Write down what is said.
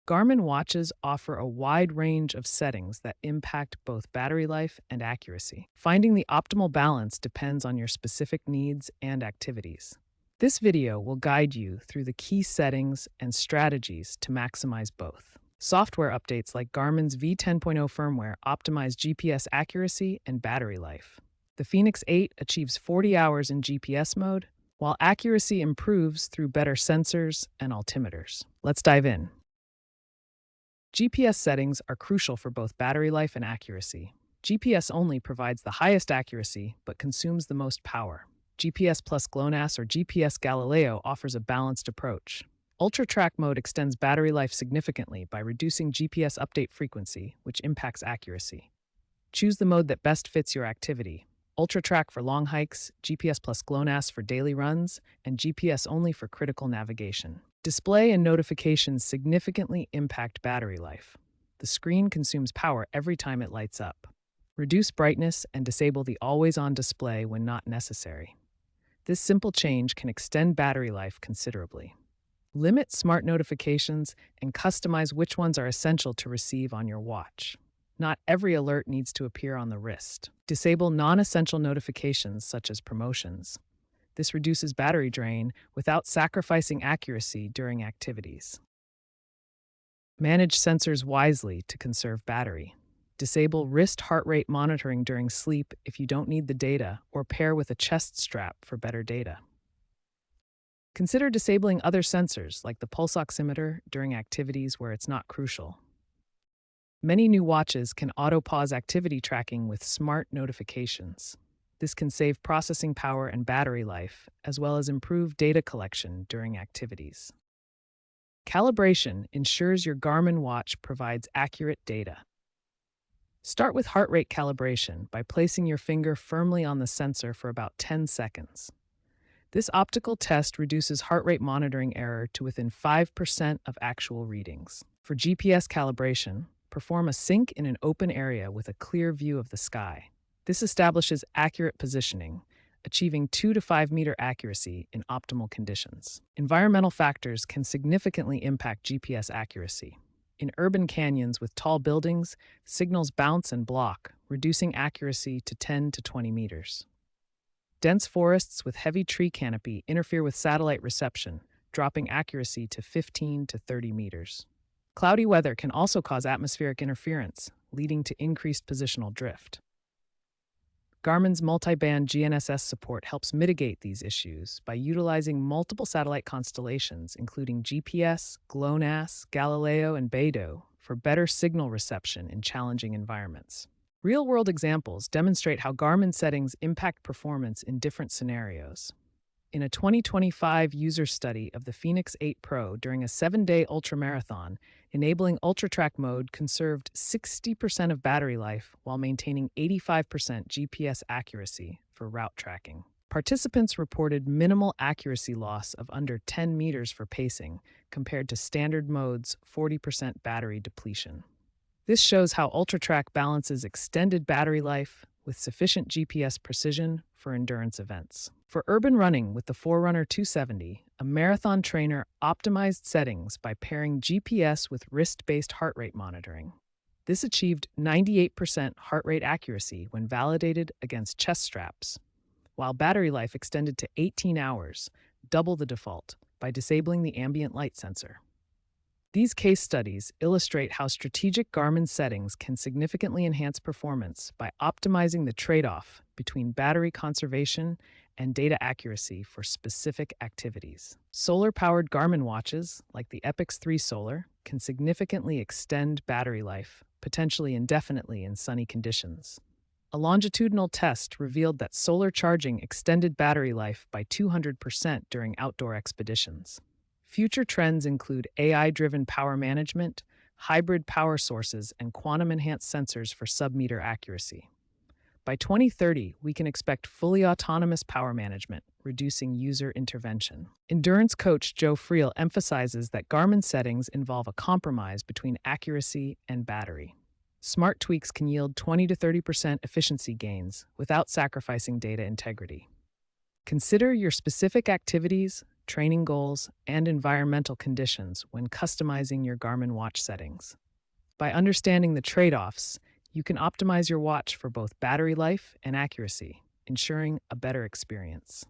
Garmin watches offer a wide range of settings that impact both battery life and accuracy. Finding the optimal balance depends on your specific needs and activities. This video will guide you through the key settings and strategies to maximize both. Software updates like Garmin's V10.0 firmware optimize GPS accuracy and battery life. The Fenix 8 achieves 40 hours in GPS mode, while accuracy improves through better sensors and altimeters. Let's dive in. GPS settings are crucial for both battery life and accuracy. GPS only provides the highest accuracy but consumes the most power. GPS plus GLONASS or GPS Galileo offers a balanced approach. Ultra Track mode extends battery life significantly by reducing GPS update frequency, which impacts accuracy. Choose the mode that best fits your activity. Ultra Track for long hikes, GPS plus GLONASS for daily runs, and GPS only for critical navigation. Display and notifications significantly impact battery life. The screen consumes power every time it lights up. Reduce brightness and disable the always-on display when not necessary. This simple change can extend battery life considerably. Limit smart notifications and customize which ones are essential to receive on your watch. Not every alert needs to appear on the wrist. Disable non-essential notifications such as promotions. This reduces battery drain without sacrificing accuracy during activities. Manage sensors wisely to conserve battery. Disable wrist heart rate monitoring during sleep if you don't need the data, or pair with a chest strap for better data. Consider disabling other sensors like the pulse oximeter during activities where it's not crucial. Many new watches can auto-pause activity tracking with smart notifications. This can save processing power and battery life, as well as improve data collection during activities. Calibration ensures your Garmin watch provides accurate data. Start with heart rate calibration by placing your finger firmly on the sensor for about 10 seconds. This optical test reduces heart rate monitoring error to within 5% of actual readings. For GPS calibration, perform a sync in an open area with a clear view of the sky. This establishes accurate positioning, achieving 2 to 5 meter accuracy in optimal conditions. Environmental factors can significantly impact GPS accuracy. In urban canyons with tall buildings, signals bounce and block, reducing accuracy to 10 to 20 meters. Dense forests with heavy tree canopy interfere with satellite reception, dropping accuracy to 15 to 30 meters. Cloudy weather can also cause atmospheric interference, leading to increased positional drift. Garmin's multi-band GNSS support helps mitigate these issues by utilizing multiple satellite constellations, including GPS, GLONASS, Galileo, and Beidou, for better signal reception in challenging environments. Real-world examples demonstrate how Garmin settings impact performance in different scenarios. In a 2025 user study of the Fenix 8 Pro during a 7-day ultramarathon, enabling UltraTrack mode conserved 60% of battery life while maintaining 85% GPS accuracy for route tracking. Participants reported minimal accuracy loss of under 10 meters for pacing, compared to standard mode's 40% battery depletion. This shows how UltraTrack balances extended battery life with sufficient GPS precision for endurance events. For urban running with the Forerunner 270, a marathon trainer optimized settings by pairing GPS with wrist-based heart rate monitoring. This achieved 98% heart rate accuracy when validated against chest straps, while battery life extended to 18 hours, double the default, by disabling the ambient light sensor. These case studies illustrate how strategic Garmin settings can significantly enhance performance by optimizing the trade-off between battery conservation and data accuracy for specific activities. Solar-powered Garmin watches, like the Epix 3 Solar, can significantly extend battery life, potentially indefinitely in sunny conditions. A longitudinal test revealed that solar charging extended battery life by 200% during outdoor expeditions. Future trends include AI-driven power management, hybrid power sources, and quantum-enhanced sensors for sub-meter accuracy. By 2030, we can expect fully autonomous power management, reducing user intervention. Endurance coach Joe Friel emphasizes that Garmin settings involve a compromise between accuracy and battery. Smart tweaks can yield 20 to 30% efficiency gains without sacrificing data integrity. Consider your specific activities, training goals, and environmental conditions when customizing your Garmin watch settings. By understanding the trade-offs, you can optimize your watch for both battery life and accuracy, ensuring a better experience.